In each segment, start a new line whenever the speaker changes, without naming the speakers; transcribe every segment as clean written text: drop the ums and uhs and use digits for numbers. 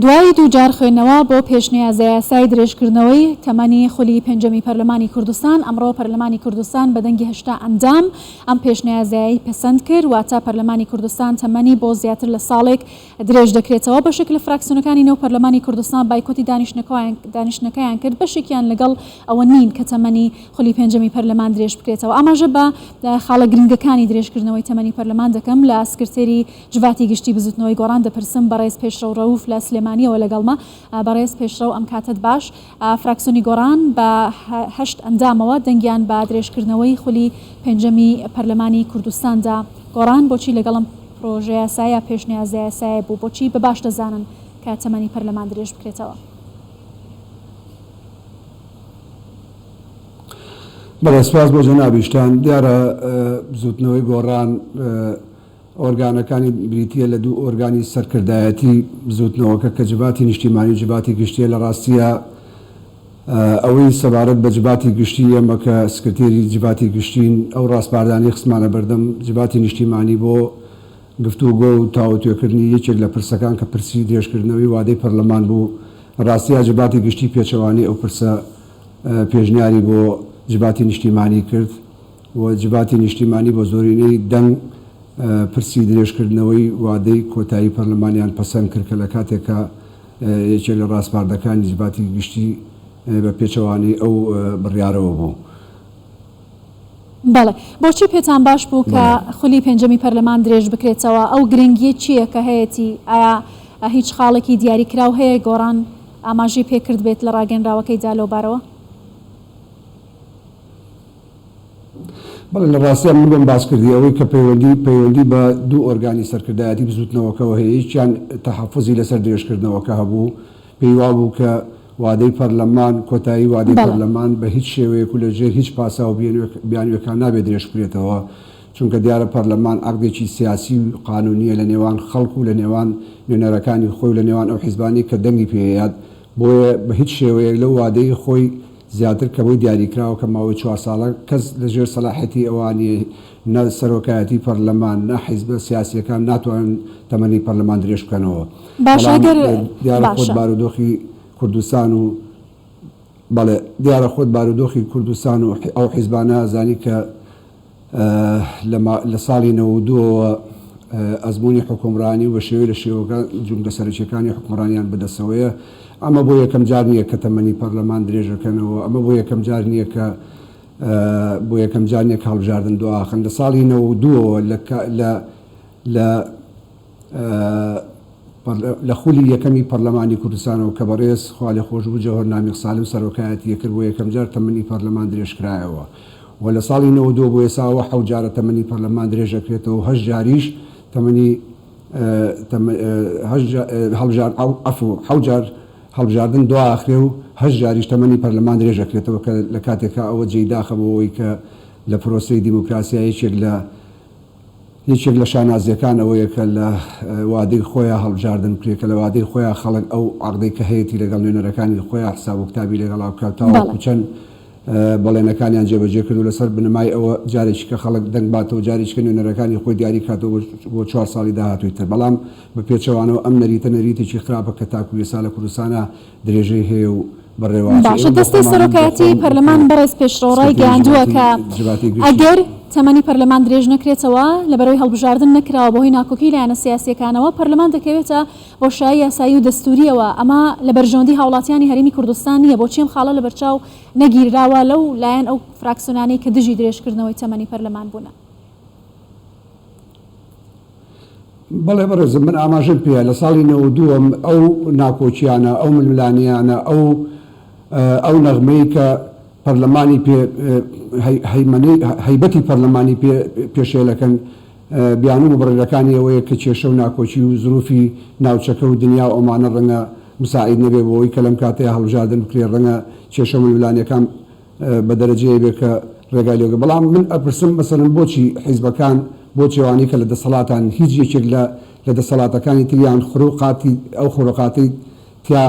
دوای دووجار خوێندنەوە بۆ پێشنیازە یاسای درێژکردنەوەی تەمەنی خولی پێنجەمی پەرلەمانی کوردستان ئەمڕۆ پەرلەمانی کوردستان بە دەنگی 8 ئەندام ئەم پێشنیازایی پەسەند کرد، واتە پەرلەمانی کوردستان تەمەنی بۆ زیاتر لە ساڵێک درێژ دەکرێتەوە. بەشێک لە فراکسیۆنەکانی نێو پەرلەمانی کوردستان بایکۆتی دانیشتنەکەیان کرد، بەشێکیان لەگەڵ ئەوە نین کە تەمەنی خولی پێنجەمی پەرلەمان درێژ بکرێتەوە. ئاماژە بە خاڵە گرنگەکانی درێژکردنەوەی تەمەنی پەرلەمان دەکەم لە سکرتێری جواتی گشتی بزوتنەوەی گۆڕان دەپرسم بەڕێز پێشڕەو ڕەوف لە سلێمانیەوە لەگەڵمە. بەڕێز پێشڕەو ئەم کاتت باش، فراکسیۆنی گۆڕان بە 8 ئەندامەوە دەنگیان بە درێژکردنەوەی خولی پێنجەمی پەرلەمانی کوردستاندا گۆڕان. بۆچی لەگەڵم پرۆژە یاسایە پێشنیازە یاسایە بوو؟ بۆچی بەباش دەزانن کە تەمەنی پەرلەمان درێژ بکرێتەوە؟
بەڵێ سپاس بۆ جەنابیشتان. دیارە زوتنەوەی گۆڕان ئۆرگانەکانی بریتیە لە دوو ئۆرگانی سەرکردایەتی زوتنەوەکە کە جباتی نیشتیمانی و جباتی گشتیە. لە ڕاستیە ئەوەی سەبارەت بە جباتی گشتی ئەمە کە سکرتێری جباتی گشتین ئەو ڕاستپاردانی خسمانە بەردەم جباتی نیشتیمانی بۆ گفتوگۆ و تاوتوێکردنی یەکێک لە پرسەکان کە پرسی درێژکردنەوەی وادەی پەرلەمان بوو. ڕاستیە جباتی گشتی پێچەوانی ئەو پرسە پێشنیاری بۆ جباتی نیشتیمانی کرد و جباتی نیشتیمانی بۆ زۆرینەی دەنگ پرسی درێژکردنەوەی وادەی کۆتایی پەرلەمانیان پەسەند کرد کە لە کاتێکە یەکێک لە ڕاستپاردەکانی جباتی گشتی بە پێچەوانی ئەو بڕیارەوە بوو.
بەڵێ، بۆچی پێتان باش بوو کە خولی پێنجەمی پەرلەمان درێژ بکرێتەوە؟ ئەو گرنگیە چییە کە هەیەی؟ ئایا هیچ خاڵێکی دیاریکراو هەیە گۆڕان ئاماژەی پێکرد بێت لە ڕاگەنراوەکەیدا لەوبارەوە؟
بەڵێ، لە ڕاستیە من بم باس کردی ئەوەی کە پەیوەندی بە دوو ئۆرگانی سەرکردایەتی بزوتنەوەکەەوە هەیە. هیچیان تەحەفوزی لەسەر درێژکردنەوەکە هەبوو. پێیوا بوو کە وادەی پەرلەمان کۆتایی وادەی پەرلەمان بە هیچ شێوەیەک و لەژێر هیچ پاسا و بیانوێکان نابێت درێژ بکرێتەوە، چونکە دیارە پەرلەمان عەقدێکی سیاسی و قانونیە لە نێوان خەڵک و لە نێوان نوێنەرەکانی خۆی و لە نێوان ئەو حیزبانی کە دەنگی پێهەیە. بۆیە بە هیچ شێوەیەک لەو وادەی خۆی زیاتر کە بۆی دیاریکراوە کە ماوەی 4 ساڵە کەس لەژێر سەلاحەتی ئەوانی نە سەرۆکایەتی پەرلەمان نە حیزبە سیاسیەکان ناتوانن تەمەنی پەرلەمان درێژ بکەنەوە. دیارە خۆت بارودۆخی کوردستان و بەڵێ دیارە خۆت بارودۆخی کوردستان و ئەو حیزبانە زانی کە لە ساڵی 92ەوە ئەزمموی حکومڕانی و شێوەی لە شێوەکە جملە سەرچیەکانی حکومڕانیان بەدەستەوەیە. ئەمە بۆ یەکەم جار نییە کە تەمەنی پەرلەمان درێژەکەنەوە. ئەمە بۆ یەکەم جار نییە کە بۆ یەکەم جارنیە هەڵبژاردن دواخن. لە ساڵی 92ەوە لە خولی یەکەمی پەرلەمانی کوردستانەوە کە بەڕێز خوا لێ خۆش بوو جەوهەر نامیق سالم سەرۆکایەتی یەکرد بۆ یەکەم جار تەمەنی پەرلەمان درێژکرایەوە. و لە ساڵی 92 بۆ ئێساوە 7 جارە تەمەنی پەرلەمان درێژەکرێتەوە. 8 جاریش تەمەنی جار هەڵبژاردن دواخرێ و 8 جاریش تەمەنی پەرلەمان درێژەکرێتەوە کە لە کاتێکە ئەوە جێداخەبەوەی کە لە پرۆسەی دیموکراسیا یەکێک لە شانازیەکان ئەوەیە کە لە وادەی خۆیان هەڵبژاردن بکرێت کە لە وادەی خۆیان خەڵک ئەو عەقدەی کە هەیەی لەگەڵ نوێنەرەکانی خۆیان حساب و کتابی لەگەڵا بکاتەوە چەند بەڵێنەکانیان جێبەجێ کرد و لەسەر بنمای ئەوە جارێکی کە خەڵک دەنگ باتەوە جارێککە نوێنەرەکانی خۆی دیاری کاتەوە بۆ 4 ساڵی داهاتووی تر. بەڵام بە پێچەوانەوە ئەم نەریتێکی خراپە کە تاکو ێسا لە کوردستانە درێژەی هەیە و
باشە. دەستی سەرۆکایەتی پەرلەمان بەڕێز پێشڕۆڕای گەیاندووە کە ئەگەر تەمەنی پەرلەمان درێژ نەکرێتەوە لەبەرەوەی هەڵبژاردن نەکراوە بەهۆی ناکۆکی لایەنە سیاسیەکانەوە پەرلەمان دەکەوێتە بۆشایی یاسایی و دەستوریەوە. ئەمە لە بەرژەوەندی هاوڵاتیانی هەرێمی کوردستان نییە. بۆچی ئەم خاڵە لەبەرچاو نەگیراوە لەو لایەن ئەو فراکسیۆنانەی کە دژی درێژکردنەوەی تەمەنی پەرلەمان بوون؟
بەڵێ بەڕێزم، من ئاماژەم پێە لە ساڵی 92 ئەو ناکۆچیانە ئەو ململانیانە ئەو نەغمەی کە پەرلەمانی هەیبەتی پەرلەمانی پێشێلەکەن بیانوم و بڕێرەکانی ئەوەیە کە کێشە و ناکۆچی و زروفی ناوچەکە و دنیا و ئەمانە ڕەنگە مساعید نەبێ بۆەوەی کە لەم کاتەیە هەڵبژاردن بکرێ، ڕەنگە کێشە ململانیەکان بە دەرەجەیە بێ کە ڕێگای لێگە. بەڵام من ئەپرسم مەسەڵەن بۆچی حیزبەکان بۆ چێوانی کە لە دەسەڵاتان هیچ یەکێک لە دەسەڵاتەکانی تریان خروقاتی ئەو خۆڕقاتی تیا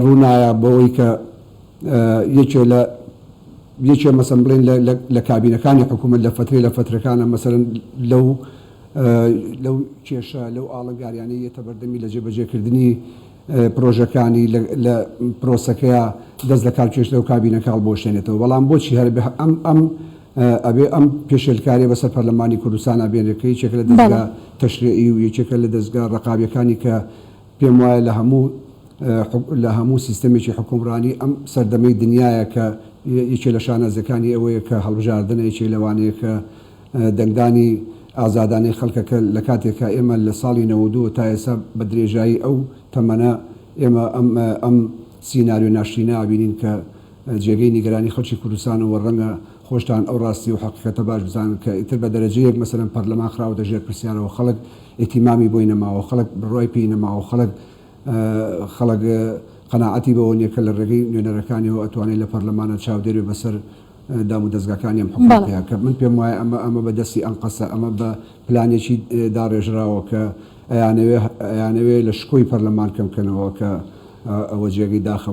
ڕوونایە بەوەی کە یەکێ مەسەڵەن بڵێن لە کابینەکانی حکوومەت لە فترەکانە مەسەڵەن لەو لەو کێشە لەو ئاڵنگاریانەی یەتە بەردەمی لە جێبەجێکردنی پرۆژەکانی لە پرۆسەکەیە دەست لە کارکێشە و کابینەکاڵ بۆشێنێتەوە. بەڵام بۆچی هەر ئەبێ ئەم پێشێلکاری بەسەر پەرلەمانی کوردستان ئابێنەکە یەکێکە لە دەستگا تەشریعی و یەکێکە لە دەستگا ڕقابیەکانی کە پێم وایە لە هەموو سیستەمێکی حکومڕانی ئەم سەردەمەی دنیاە کە یەکێ لە شانەزەکانی ئەوەیە کە هەڵبژاردنە یەکێ لەوانەیە کە دەنگدانی ئازادانەی خەڵکەکە لە کاتێکە ئێمە لە ساڵی 92 تا ئێستا بە درێژایی ئەو تەمەنە ئێمە ئەم سیناریۆ ناشرینە ئابینین کە جێگەی نیگەرانی خەڵکی کوردستانەوە ڕەنگە خۆشتان ئەو ڕاستی و حقیقەتە باش بزانن کە ئیتر بە دەرەجەیەک مەسەلەن پەرلەمان خراوەتە ژێر پرسیارەوە، خەڵک ئیتیمامی بۆی نەماوە، خەڵک بڕوای پێی نەماوە، خەڵک قەناعەتی بەوە نییە کە لە ڕێگەی نوێنەرەکانیەوە ئەتوانێت لە پەرلەمانە چاودێری بەسەر دام و دەستگاکانی ئەم حکومەتەیە کە من پێم وایە ئەمە بە دەستی ئەم قەسە ئەمە بە پلانێکی داڕێژراوە کە ئەیانەوێ لە شکۆی پەرلەمان کەمکەنەوە کە ئەوە جێگەی داخە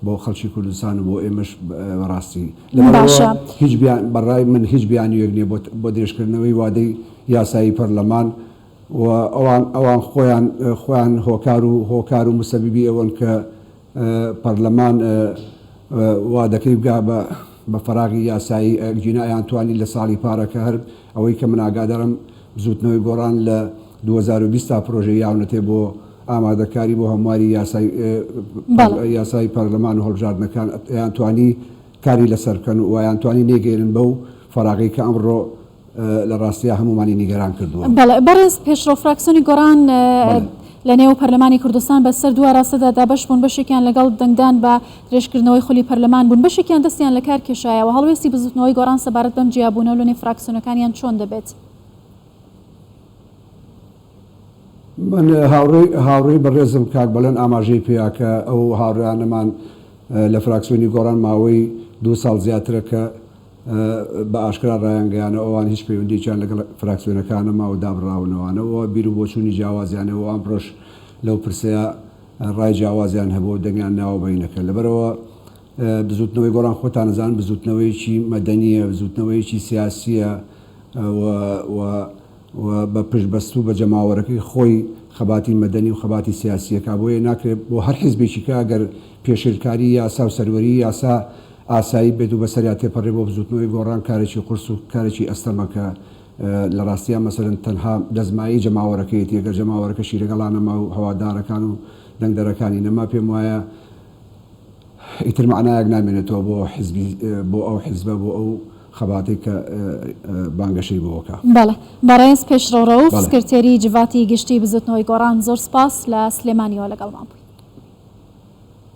بۆ خەڵکی کوردستان و بۆ ئێمەش بەڕاستی بەڕای من هیچ بیانیەک نییە بۆ درێژکردنەوەی وادەی یاسایی پەرلەمان و ئەوان خۆیان هۆکار و مسەبیبی ئەوەن کە پەرلەمان وادەکەی بگا بە فەراغی یاسایی جینایان توانی لە ساڵی پارەکە هەر ئەوەی کە من ئاگادارم بزوتنەوەی گۆڕان لە 2020 تا پرۆژەی یاونەتێ بۆ ئامادەکاری بۆ هەمواری یاسای پەرلەمان و هەڵبژاردنەکان یان توانی کاری لەسەر بکەن و یان توانی نێگەێنن بەو فەراغی کە ئەمڕۆ لە ڕاستیە هەمومانی نیگەران کردووە.
بەڕێز پێشڕۆ فراکسیۆنی گۆڕان لە نێو پەرلەمانی کوردستان بەسەر دووە ڕاستەدا دابەش بوون، بەشێکیان لەگەڵ دەنگدان بە درێژکردنەوەی خولی پەرلەمان بوون، بەشێکیان دەستیان لە کار کێشایەوە. هەڵوێستی بزوتنەوەی گۆڕان سەبارەت بەم جیابوونەوە لە نێو فراکسیۆنەکانیان چۆن دەبێت؟
من هاوڕێی بەڕێزم کاک بەڵێن ئاماژەی پێیاکە ئەو هاوڕێیانەمان لە فراکسیۆنی گۆڕان ماوەی 2 ساڵ زیاترە کە بە ئاشکرا ڕایانگەیانە ئەوان هیچ پەیوەندییان لەگەڵ فراکسیۆنەکانەما و دابڕاونەوەوانەوە بیر و بۆچوونی جیاوازیانەوە ئەم ڕۆژ لەو پرسەیە ڕای جیاوازیان هەبوو دەنگیان ناوە بینەکە. لەبەرەوە بزوتنەوەی گۆڕان خۆتان نەزانن بزوتنەوەیکی مەدەنیە، بزوتنەوەیکی سیاسیە و بە پشتبەست و بە جەماوەرەکەی خۆی خەباتی مەدەنی و خەباتی سیاسیەکە بۆیە ناکرێت بۆ هەر حیزبێکی کە ئەگەر پێشێلکاری یاسا و سەروەری یاسا ئاسایی بێت و بەسەریا تێپەڕێ بۆ بزوتنەوەی گۆڕان کارێکی قورس و کارێکی ئەستەمەکە لە ڕاستیان مەسەرەن تەنها دەزمایی جەماوەرەکەیەتی ئەگەر جەماوەرەکەشی لەگەڵانەما و هەوادارەکان و دەنگدەرەکانی نەما پێم وایە ئیتر معنایەک نامێنێتەوە بۆ ئەو حیزبە بۆ ئەو خەباتەی کە بانگەشەی بۆکە.
بەڵێ بەڕێز پێشڕۆ ڕەوف سکرتێری جڤاتی گشتی بزوتنەوەی گۆڕان زۆر سپاس لە سلێمانیەوە لەگەڵمان بووی.